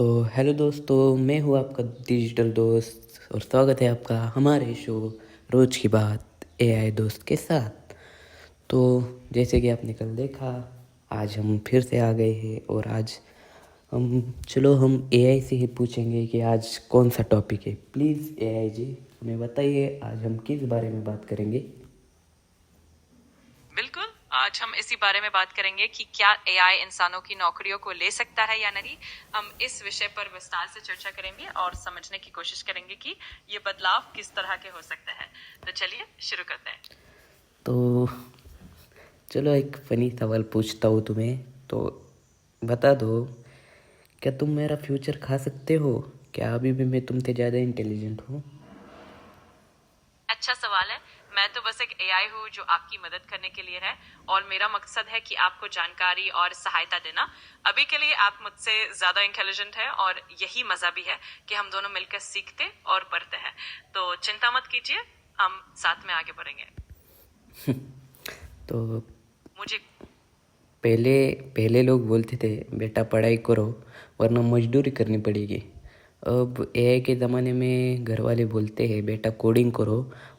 तो हेलो दोस्तों, मैं हूँ आपका डिजिटल दोस्त और स्वागत है आपका हमारे शो रोज की बात एआई दोस्त के साथ। तो जैसे कि आपने कल देखा, आज हम फिर से आ गए हैं और आज हम एआई से ही पूछेंगे कि आज कौन सा टॉपिक है। प्लीज़ एआई जी हमें बताइए, आज हम किस बारे में बात करेंगे। बिल्कुल। आज हम इसी बारे में बात करेंगे कि क्या एआई इंसानों की नौकरियों को ले सकता है या नहीं। हम इस विषय पर विस्तार से चर्चा करेंगे और समझने की कोशिश करेंगे कि ये बदलाव किस तरह के हो सकते हैं। तो चलिए शुरू करते हैं। तो चलो एक फनी सवाल पूछता हूँ तुम्हें, तो बता दो, क्या तुम मेरा फ्यूचर खा सकते हो? क्या अभी भी मैं तुमसे ज़्यादा इंटेलिजेंट हूँ? अच्छा सवाल है। मैं तो बस एक एआई हूँ जो आपकी मदद करने के लिए है और मेरा मकसद है कि आपको जानकारी और सहायता देना। अभी के लिए आप मुझसे ज्यादा इंटेलिजेंट है और यही मजा भी है कि हम दोनों मिलकर सीखते और पढ़ते हैं। तो चिंता मत कीजिए, हम साथ में आगे बढ़ेंगे। तो मुझे पहले पहले लोग बोलते थे बेटा पढ़ाई करो वरना मजदूरी करनी पड़ेगी। अब एआई के ज़माने में घर वाले बोलते हैं बेटा कोडिंग करो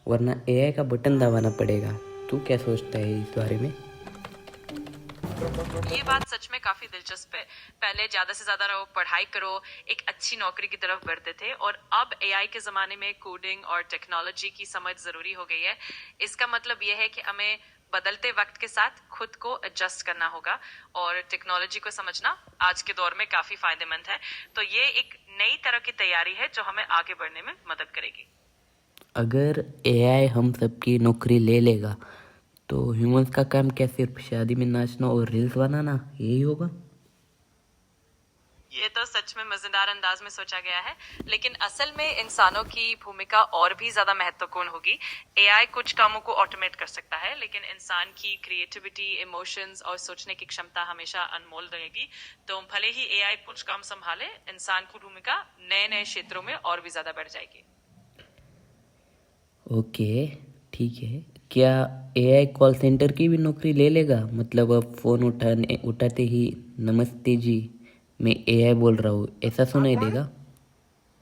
वरना एआई का बटन दबाना पड़ेगा। तू क्या सोचता है इस बारे में? ये बात सच में काफी दिलचस्प है। पहले ज्यादा से ज्यादा रहो, पढ़ाई करो, एक अच्छी नौकरी की तरफ बढ़ते थे और अब एआई के जमाने में कोडिंग और टेक्नोलॉजी की समझ जरूरी हो गई है। इसका मतलब यह है कि हमें बदलते वक्त के साथ खुद को एडजस्ट करना होगा और टेक्नोलॉजी को समझना आज के दौर में काफी फायदेमंद है। तो ये एक नई तरह की तैयारी है जो हमें आगे बढ़ने में मदद करेगी। अगर एआई हम सबकी नौकरी ले लेगा तो ह्यूमंस का काम क्या सिर्फ शादी में नाचना और रील्स बनाना यही होगा? ये तो सच में मजेदार अंदाज में सोचा गया है, लेकिन असल में इंसानों की भूमिका और भी ज्यादा महत्वपूर्ण होगी। एआई कुछ कामों को ऑटोमेट कर सकता है, लेकिन इंसान की क्रिएटिविटी, इमोशंस और सोचने की क्षमता हमेशा अनमोल रहेगी। तो भले ही एआई कुछ काम संभाले, इंसान की भूमिका नए नए क्षेत्रों में और भी ज्यादा बढ़ जाएगी। ओके, ठीक है। क्या एआई कॉल सेंटर की भी नौकरी ले लेगा? मतलब अब फ़ोन उठाते ही नमस्ते जी, मैं एआई बोल रहा हूँ, ऐसा सुनाई देगा?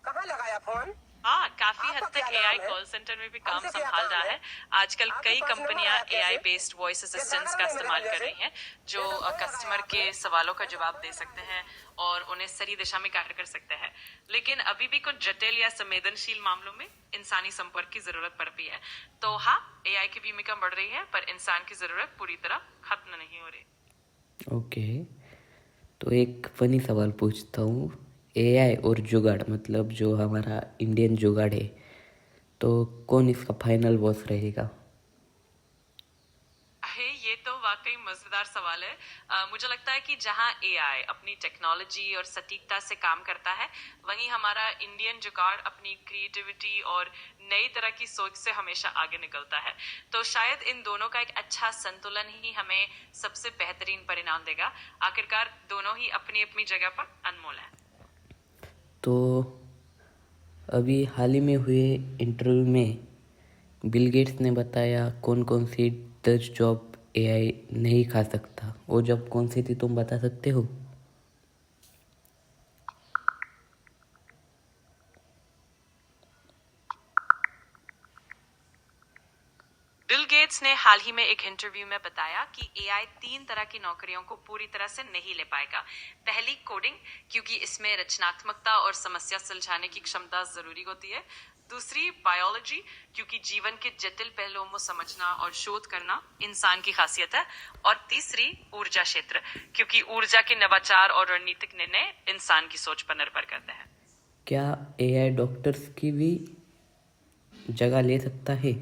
कहाँ लगाया फोन? हाँ, काफी हद आपका क्या तक नाम एआई है? कॉल सेंटर में भी काम हमसे क्या संभाल काम रहा है? है। आजकल आपके कई पास नंबर कंपनियां आया कैसे? एआई बेस्ड वॉइस ये असिस्टेंट्स गाना का नहीं मिला इस्तेमाल कर जैसे? रही हैं, जो ये नंबर लगाया कस्टमर आपने? के सवालों का जवाब दे सकते हैं और उन्हें सही दिशा में गाइड कर सकते हैं। लेकिन अभी भी कुछ जटिल या संवेदनशील मामलों में इंसानी संपर्क की जरूरत पड़ती है। तो हाँ, एआई की भूमिका बढ़ रही है, पर इंसान की जरूरत पूरी तरह खत्म नहीं हो रही। ओके, तो एक फनी सवाल पूछता हूँ। एआई और जुगाड़, मतलब जो हमारा इंडियन जुगाड़ है, तो कौन इसका फाइनल बॉस रहेगा? अरे ये तो वाकई मजेदार सवाल है। मुझे लगता है कि जहां एआई अपनी टेक्नोलॉजी और सटीकता से काम करता है, वहीं हमारा इंडियन जुगाड़ अपनी क्रिएटिविटी और नई तरह की सोच से हमेशा आगे निकलता है। तो शायद इन दोनों का एक अच्छा संतुलन ही हमें सबसे बेहतरीन परिणाम देगा। आखिरकार दोनों ही अपनी अपनी जगह पर अनमोल है। तो अभी हाल ही में हुए इंटरव्यू में बिल गेट्स ने बताया कौन कौन सी 10 जॉब एआई नहीं खा सकता। वो जॉब कौन सी थी, तुम बता सकते हो? बिल गेट्स ने हाल ही में एक इंटरव्यू में बताया कि एआई 3 तरह की नौकरियों को पूरी तरह से नहीं ले पाएगा। पहली कोडिंग, क्योंकि इसमें रचनात्मकता और समस्या सुलझाने की क्षमता जरूरी होती है। दूसरी बायोलॉजी, क्योंकि जीवन के जटिल पहलुओं को समझना और शोध करना इंसान की खासियत है। और तीसरी ऊर्जा क्षेत्र, क्योंकि ऊर्जा के नवाचार और रणनीतिक निर्णय इंसान की सोच पर निर्भर करते हैं। क्या एआई डॉक्टर्स की भी जगह ले सकता है?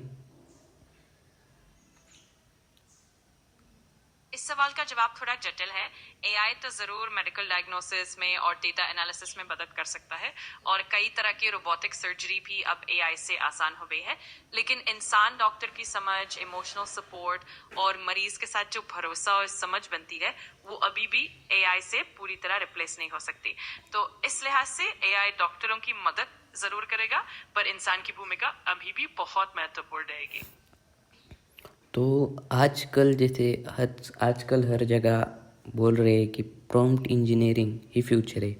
इस सवाल का जवाब थोड़ा जटिल है। एआई तो जरूर मेडिकल डायग्नोसिस में और डेटा एनालिसिस में मदद कर सकता है और कई तरह की रोबोटिक सर्जरी भी अब एआई से आसान हो गई है। लेकिन इंसान डॉक्टर की समझ, इमोशनल सपोर्ट और मरीज के साथ जो भरोसा और समझ बनती है, वो अभी भी एआई से पूरी तरह रिप्लेस नहीं हो सकती। तो इस लिहाज से एआई डॉक्टरों की मदद जरूर करेगा, पर इंसान की भूमिका अभी भी बहुत महत्वपूर्ण रहेगी। तो आजकल हर जगह बोल रहे हैं कि प्रॉम्प्ट इंजीनियरिंग ही फ्यूचर है।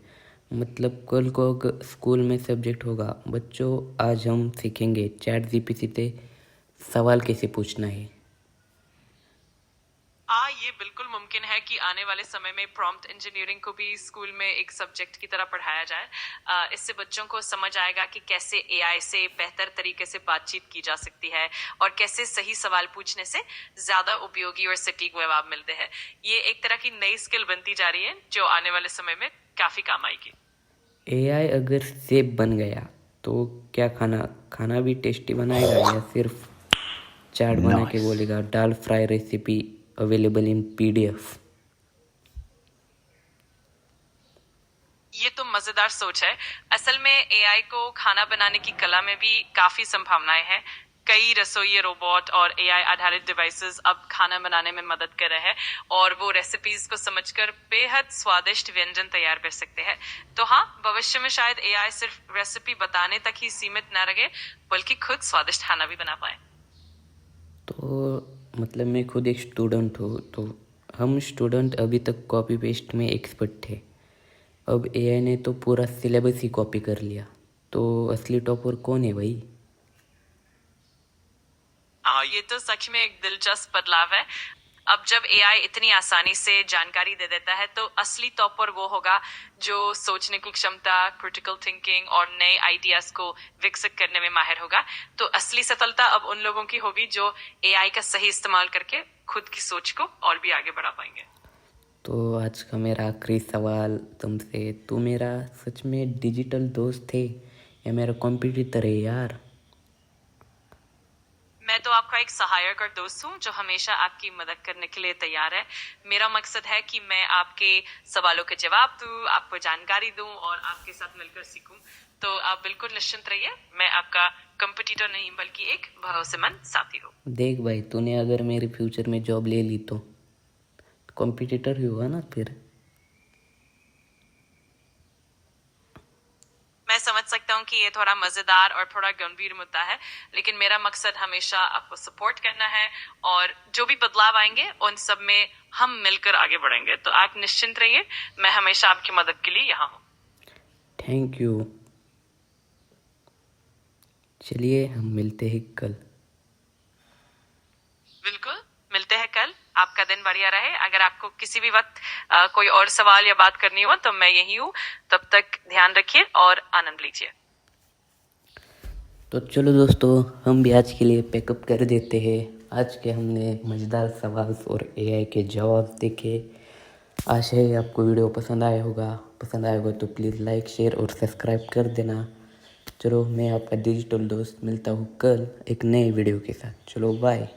मतलब कल को अगर स्कूल में सब्जेक्ट होगा बच्चों, आज हम सीखेंगे चैट जीपीटी से सवाल कैसे पूछना है। ये बिल्कुल मुमकिन है कि आने वाले समय में प्रॉम्प्ट इंजीनियरिंग को भी स्कूल में एक सब्जेक्ट की तरह पढ़ाया जाए। इससे बच्चों को समझ आएगा कि कैसे एआई से बेहतर तरीके से बातचीत की जा सकती है और कैसे सही सवाल पूछने से ज्यादा उपयोगी और सटीक जवाब मिलते हैं। ये एक तरह की नई स्किल बनती जा रही है जो आने वाले समय में काफी काम आएगी। एआई अगर शेफ बन गया तो क्या खाना भी टेस्टी बनाएगा या सिर्फ चाट बना के बोलेगा dal fry recipe available in PDF. ये तो मजेदार सोच है। असल में एआई को खाना बनाने की कला में भी काफी संभावनाएं हैं। कई रसोई रोबोट और एआई आधारित डिवाइसेस अब खाना बनाने में मदद कर रहे हैं और वो रेसिपीज को समझकर बेहद स्वादिष्ट व्यंजन तैयार कर सकते हैं। तो हाँ, भविष्य में शायद एआई सिर्फ रेसिपी बताने तक ही सीमित न रहे बल्कि खुद स्वादिष्ट खाना भी बना पाए। तो मतलब मैं खुद एक स्टूडेंट हूँ, तो हम स्टूडेंट अभी तक कॉपी पेस्ट में एक्सपर्ट थे। अब एआई ने तो पूरा सिलेबस ही कॉपी कर लिया, तो असली टॉपर कौन है भाई? ये तो सच में एक दिलचस्प बदलाव है। अब जब एआई इतनी आसानी से जानकारी दे देता है तो असली टॉपर वो होगा जो सोचने की क्षमता, क्रिटिकल थिंकिंग और नए आइडियाज को विकसित करने में माहिर होगा। तो असली सफलता अब उन लोगों की होगी जो एआई का सही इस्तेमाल करके खुद की सोच को और भी आगे बढ़ा पाएंगे। तो आज का मेरा आखिरी सवाल तुमसे, तू मेरा सच में डिजिटल दोस्त है या मेरा कॉम्पिटिटर है यार? मैं तो आपका एक सहायक और दोस्त हूँ जो हमेशा आपकी मदद करने के लिए तैयार है। मेरा मकसद है कि मैं आपके सवालों के जवाब दूँ, आपको जानकारी दूँ और आपके साथ मिलकर सीखूं। तो आप बिल्कुल निश्चिंत रहिए, मैं आपका कंपटीटर नहीं बल्कि एक भरोसेमंद साथी हूँ। देख भाई, तूने अगर मेरे फ्यूचर में जॉब ले ली तो कॉम्पिटिटर ही हुआ ना फिर। मैं समझ सकता हूँ कि ये थोड़ा मजेदार और थोड़ा गंभीर मुद्दा है, लेकिन मेरा मकसद हमेशा आपको सपोर्ट करना है और जो भी बदलाव आएंगे उन सब में हम मिलकर आगे बढ़ेंगे। तो आप निश्चिंत रहिए, मैं हमेशा आपकी मदद के लिए यहाँ हूँ। Thank you. चलिए हम मिलते हैं कल। बिल्कुल, मिलते हैं कल। आपका दिन बढ़िया रहे। अगर आपको किसी भी वक्त कोई और सवाल या बात करनी हो तो मैं यही हूँ। तब तक ध्यान रखिए और आनंद लीजिए। तो चलो दोस्तों, हम भी आज के लिए पैकअप कर देते हैं। आज के हमने मज़ेदार सवाल और एआई के जवाब देखे। आशा है आपको वीडियो पसंद आया होगा। पसंद आया होगा तो प्लीज़ लाइक, शेयर और सब्सक्राइब कर देना। चलो, मैं आपका डिजिटल दोस्त मिलता हूँ कल एक नए वीडियो के साथ। चलो बाय।